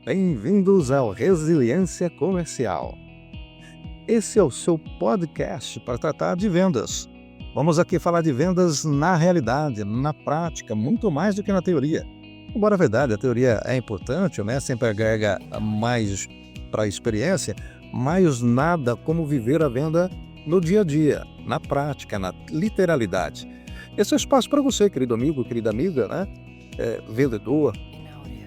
Bem-vindos ao Resiliência Comercial. Esse é o seu podcast para tratar de vendas. Vamos aqui falar de vendas na realidade, na prática, muito mais do que na teoria. Embora a verdade, a teoria é importante, né? Sempre agrega mais para a experiência, mas nada como viver a venda no dia a dia, na prática, na literalidade. Esse é o espaço para você, querido amigo, querida amiga, né? Vendedor,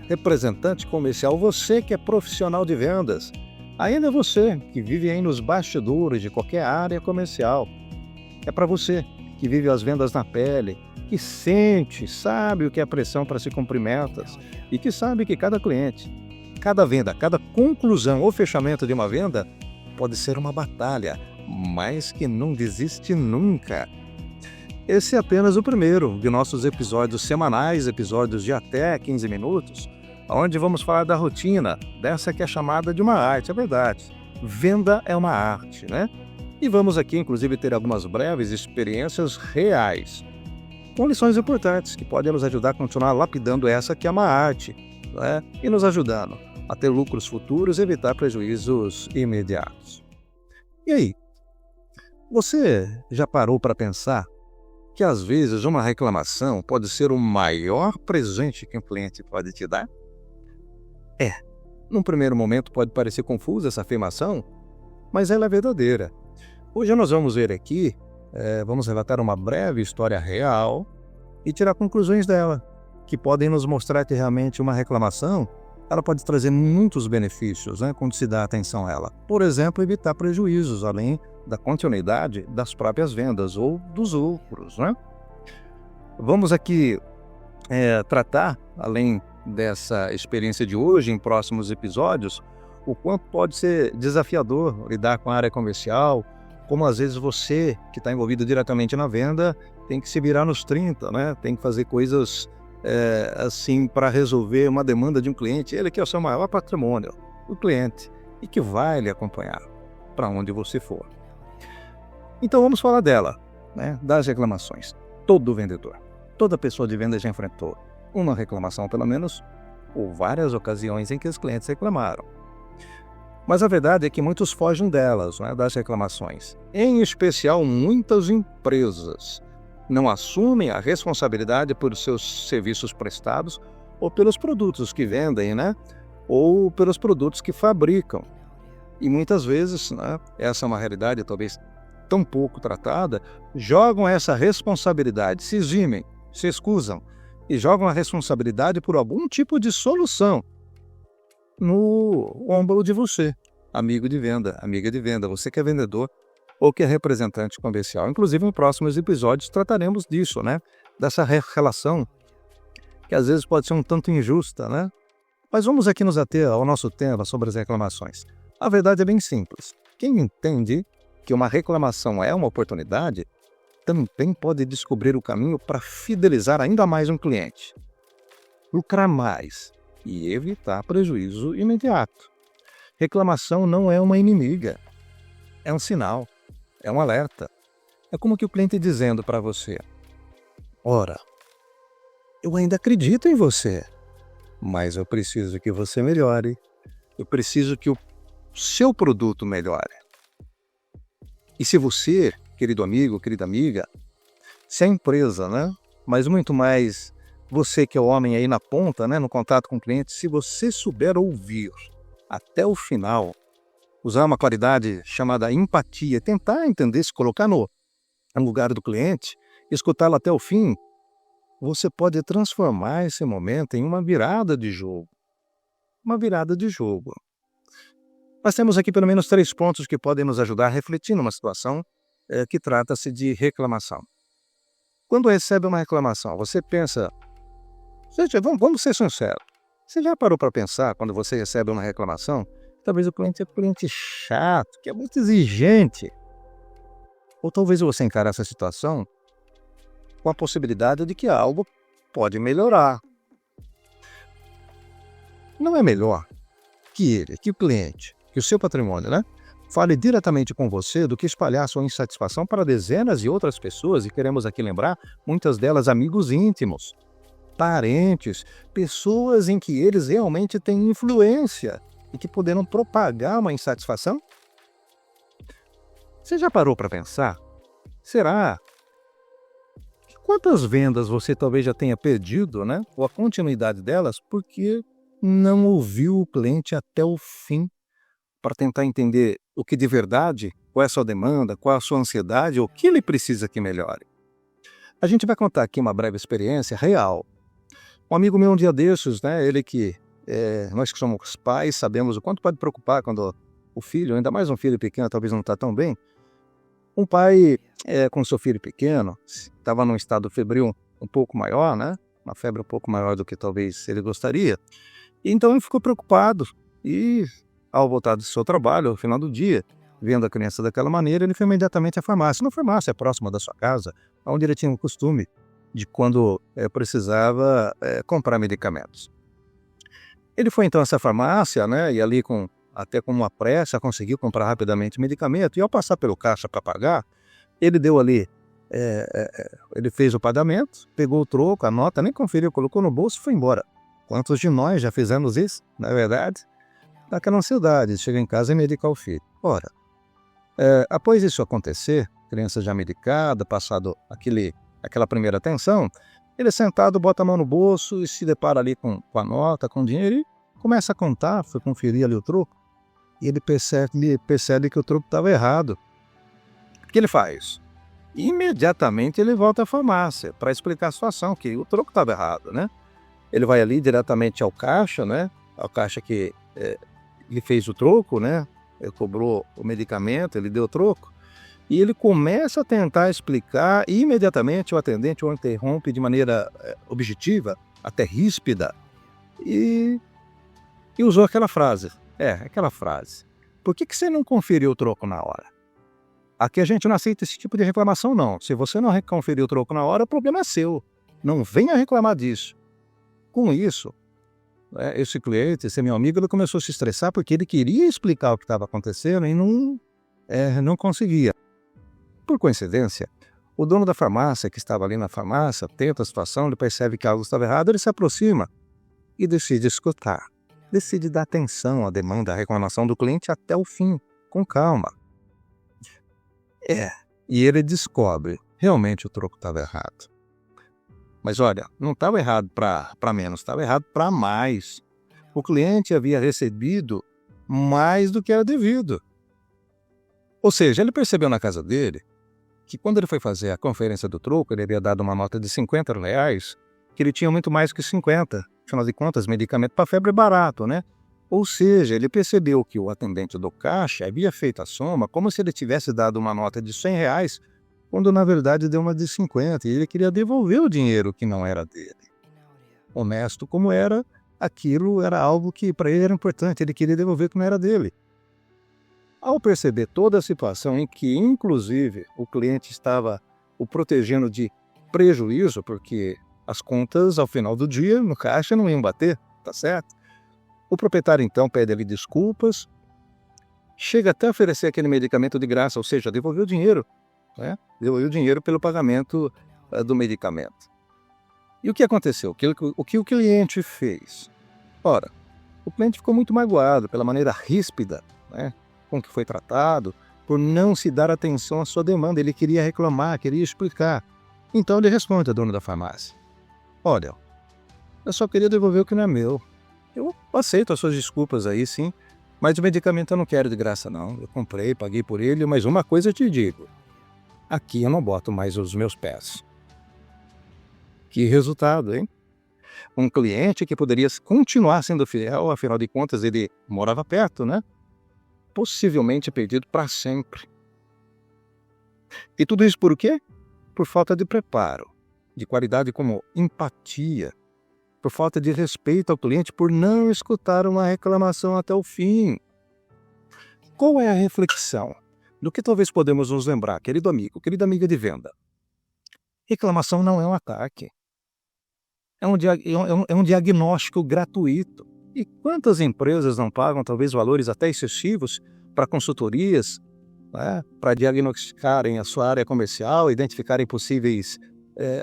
representante comercial, você que é profissional de vendas, ainda é você que vive aí nos bastidores de qualquer área comercial. É para você que vive as vendas na pele, que sente, sabe o que é pressão para se cumprir metas e que sabe que cada cliente, cada venda, cada conclusão ou fechamento de uma venda pode ser uma batalha, mas que não desiste nunca. Esse é apenas o primeiro de nossos episódios semanais, episódios de até 15 minutos, onde vamos falar da rotina, dessa que é chamada de uma arte, é verdade. Venda é uma arte, né? E vamos aqui, inclusive, ter algumas breves experiências reais, com lições importantes que podem nos ajudar a continuar lapidando essa que é uma arte, né? E nos ajudando a ter lucros futuros e evitar prejuízos imediatos. E aí, você já parou para pensar que às vezes uma reclamação pode ser o maior presente que um cliente pode te dar? Num primeiro momento pode parecer confusa essa afirmação, mas ela é verdadeira. Hoje nós vamos ver aqui, vamos relatar uma breve história real e tirar conclusões dela, que podem nos mostrar que realmente uma reclamação ela pode trazer muitos benefícios, né, quando se dá atenção a ela. Por exemplo, evitar prejuízos, além da continuidade das próprias vendas ou dos lucros, né? Vamos aqui tratar, além dessa experiência de hoje, em próximos episódios, o quanto pode ser desafiador lidar com a área comercial, como às vezes você, que está envolvido diretamente na venda, tem que se virar nos 30, né? Tem que fazer coisas assim para resolver uma demanda de um cliente. Ele que é o seu maior patrimônio, o cliente, e que vai lhe acompanhar para onde você for. Então vamos falar dela, né? Das reclamações. Todo vendedor, toda pessoa de venda já enfrentou uma reclamação, pelo menos, ou várias ocasiões em que os clientes reclamaram. Mas a verdade é que muitos fogem delas, né, das reclamações. Em especial, muitas empresas não assumem a responsabilidade por seus serviços prestados ou pelos produtos que vendem, né, ou pelos produtos que fabricam. E muitas vezes, né, essa é uma realidade talvez tão pouco tratada, jogam essa responsabilidade, se eximem, se excusam e jogam a responsabilidade por algum tipo de solução no ombro de você, amigo de venda, amiga de venda, você que é vendedor ou que é representante comercial. Inclusive, em próximos episódios trataremos disso, né? Dessa relação que às vezes pode ser um tanto injusta, né? Mas vamos aqui nos ater ao nosso tema sobre as reclamações. A verdade é bem simples. Quem entende que uma reclamação é uma oportunidade, também pode descobrir o caminho para fidelizar ainda mais um cliente, lucrar mais e evitar prejuízo imediato. Reclamação não é uma inimiga, é um sinal, é um alerta. É como que o cliente dizendo para você: ora, eu ainda acredito em você, mas eu preciso que você melhore, eu preciso que o seu produto melhore. E se você, querido amigo, querida amiga, se a empresa, né, mas muito mais você que é o homem aí na ponta, né, no contato com o cliente, se você souber ouvir até o final, usar uma qualidade chamada empatia, tentar entender, se colocar no lugar do cliente, escutá-lo até o fim, você pode transformar esse momento em uma virada de jogo. Uma virada de jogo. Nós temos aqui pelo menos 3 pontos que podem nos ajudar a refletir numa situação que trata-se de reclamação. Quando recebe uma reclamação, você pensa... Gente, vamos ser sinceros. Você já parou para pensar, quando você recebe uma reclamação, talvez o cliente é um cliente chato, que é muito exigente. Ou talvez você encare essa situação com a possibilidade de que algo pode melhorar. Não é melhor que ele, que o cliente, que o seu patrimônio, né, fale diretamente com você do que espalhar sua insatisfação para dezenas de outras pessoas, e queremos aqui lembrar, muitas delas amigos íntimos. parentes, pessoas em que eles realmente têm influência e que poderão propagar uma insatisfação? Você já parou para pensar? Será? Quantas vendas você talvez já tenha perdido, né? Ou a continuidade delas, porque não ouviu o cliente até o fim para tentar entender o que de verdade, qual é a sua demanda, qual é a sua ansiedade, ou o que ele precisa que melhore. A gente vai contar aqui uma breve experiência real. Um amigo meu um dia desses, né? Nós que somos pais sabemos o quanto pode preocupar quando o filho, ainda mais um filho pequeno, talvez não está tão bem. Um pai com seu filho pequeno, estava num estado febril um pouco maior, né? Uma febre um pouco maior do que talvez ele gostaria. E então ele ficou preocupado e, ao voltar do seu trabalho, ao final do dia, vendo a criança daquela maneira, ele foi imediatamente à farmácia. Uma farmácia próxima da sua casa, onde ele tinha o costume de quando precisava comprar medicamentos. Ele foi então a essa farmácia, né? E ali até com uma pressa, conseguiu comprar rapidamente medicamento. E ao passar pelo caixa para pagar, ele deu ali, ele fez o pagamento, pegou o troco, a nota, nem conferiu, colocou no bolso e foi embora. Quantos de nós já fizemos isso, não é verdade? Daquela ansiedade de chegar em casa e medicar o filho. Ora, após isso acontecer, criança já medicada, passado aquela primeira tensão, ele sentado bota a mão no bolso e se depara ali com a nota, com o dinheiro e começa a contar, foi conferir ali o troco. E ele percebe que o troco estava errado. O que ele faz? Imediatamente ele volta à farmácia para explicar a situação, que o troco estava errado, né? Ele vai ali diretamente ao caixa, né? Ao caixa que ele fez o troco, né? Ele cobrou o medicamento, ele deu o troco. E ele começa a tentar explicar e imediatamente o atendente o interrompe de maneira objetiva, até ríspida, e usou aquela frase. Aquela frase. Por que você não conferiu o troco na hora? Aqui a gente não aceita esse tipo de reclamação, não. Se você não conferiu o troco na hora, o problema é seu. Não venha reclamar disso. Com isso, esse cliente, esse meu amigo, ele começou a se estressar porque ele queria explicar o que estava acontecendo e não conseguia. Por coincidência, o dono da farmácia, que estava ali na farmácia, atento à situação, ele percebe que algo estava errado, ele se aproxima e decide escutar. Decide dar atenção à demanda, à reclamação do cliente até o fim, com calma. E ele descobre, realmente o troco estava errado. Mas olha, não estava errado para menos, estava errado para mais. O cliente havia recebido mais do que era devido. Ou seja, ele percebeu na casa dele que quando ele foi fazer a conferência do troco, ele havia dado uma nota de R$50, que ele tinha muito mais que 50. Afinal de contas, medicamento para febre é barato, né? Ou seja, ele percebeu que o atendente do caixa havia feito a soma como se ele tivesse dado uma nota de R$100, quando na verdade deu uma de 50, e ele queria devolver o dinheiro que não era dele. Honesto como era, aquilo era algo que para ele era importante, ele queria devolver o que não era dele. Ao perceber toda a situação em que, inclusive, o cliente estava o protegendo de prejuízo, porque as contas, ao final do dia, no caixa, não iam bater, tá certo? O proprietário, então, pede ali desculpas, chega até a oferecer aquele medicamento de graça, ou seja, devolveu o dinheiro, né? Devolveu o dinheiro pelo pagamento do medicamento. E o que aconteceu? O que o cliente fez? Ora, o cliente ficou muito magoado pela maneira ríspida, né, com que foi tratado, por não se dar atenção à sua demanda. Ele queria reclamar, queria explicar. Então ele responde à dona da farmácia: olha, eu só queria devolver o que não é meu. Eu aceito as suas desculpas aí, sim, mas o medicamento eu não quero de graça, não. Eu comprei, paguei por ele, mas uma coisa eu te digo: aqui eu não boto mais os meus pés. Que resultado, hein? Um cliente que poderia continuar sendo fiel, afinal de contas ele morava perto, né? Possivelmente perdido para sempre. E tudo isso por quê? Por falta de preparo, de qualidade como empatia, por falta de respeito ao cliente, por não escutar uma reclamação até o fim. Qual é a reflexão? Do que talvez podemos nos lembrar, querido amigo, querida amiga de venda? Reclamação não é um ataque. É um diagnóstico gratuito. E quantas empresas não pagam talvez valores até excessivos para consultorias, né, para diagnosticarem a sua área comercial, identificarem possíveis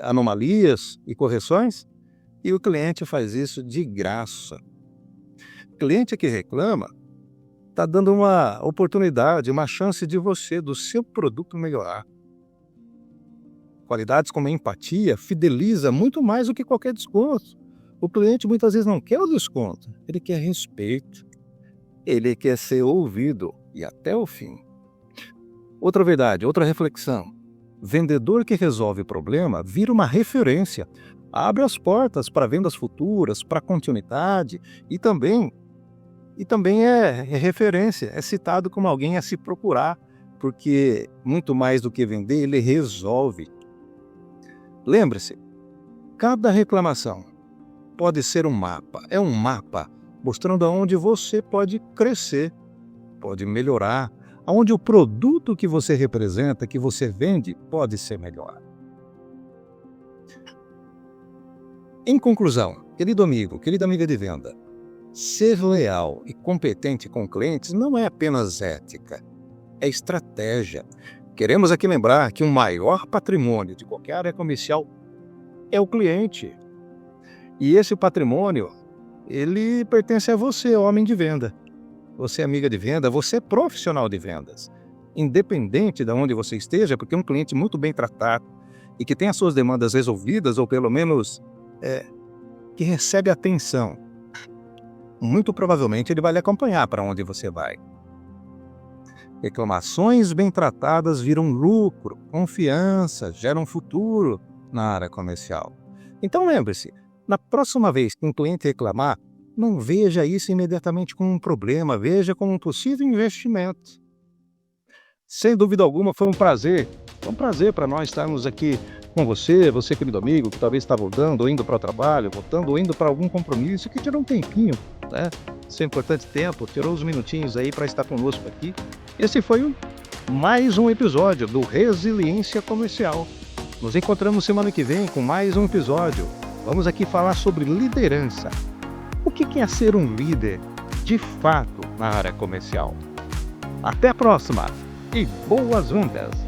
anomalias e correções? E o cliente faz isso de graça. O cliente que reclama está dando uma oportunidade, uma chance de você, do seu produto melhorar. Qualidades como a empatia fideliza muito mais do que qualquer desconto. O cliente muitas vezes não quer o desconto, ele quer respeito. Ele quer ser ouvido e até o fim. Outra verdade, outra reflexão. Vendedor que resolve problema vira uma referência. Abre as portas para vendas futuras, para continuidade e também é referência, é citado como alguém a se procurar, porque muito mais do que vender, ele resolve. Lembre-se, cada reclamação pode ser um mapa, é um mapa mostrando aonde você pode crescer, pode melhorar, aonde o produto que você representa, que você vende, pode ser melhor. Em conclusão, querido amigo, querida amiga de venda, ser leal e competente com clientes não é apenas ética, é estratégia. Queremos aqui lembrar que o maior patrimônio de qualquer área comercial é o cliente. E esse patrimônio, ele pertence a você, homem de venda. Você é amiga de venda, você é profissional de vendas. Independente de onde você esteja, porque um cliente muito bem tratado e que tem as suas demandas resolvidas, ou pelo menos que recebe atenção, muito provavelmente ele vai lhe acompanhar para onde você vai. Reclamações bem tratadas viram lucro, confiança, geram futuro na área comercial. Então lembre-se, na próxima vez que um cliente reclamar, não veja isso imediatamente como um problema, veja como um possível investimento. Sem dúvida alguma, foi um prazer para nós estarmos aqui com você querido amigo, que talvez está voltando, ou indo para o trabalho, voltando, ou indo para algum compromisso, que tirou um tempinho, né? Seu importante tempo, tirou uns minutinhos aí para estar conosco aqui. Esse foi mais um episódio do Resiliência Comercial. Nos encontramos semana que vem com mais um episódio. Vamos aqui falar sobre liderança. O que é ser um líder de fato na área comercial? Até a próxima e boas vendas!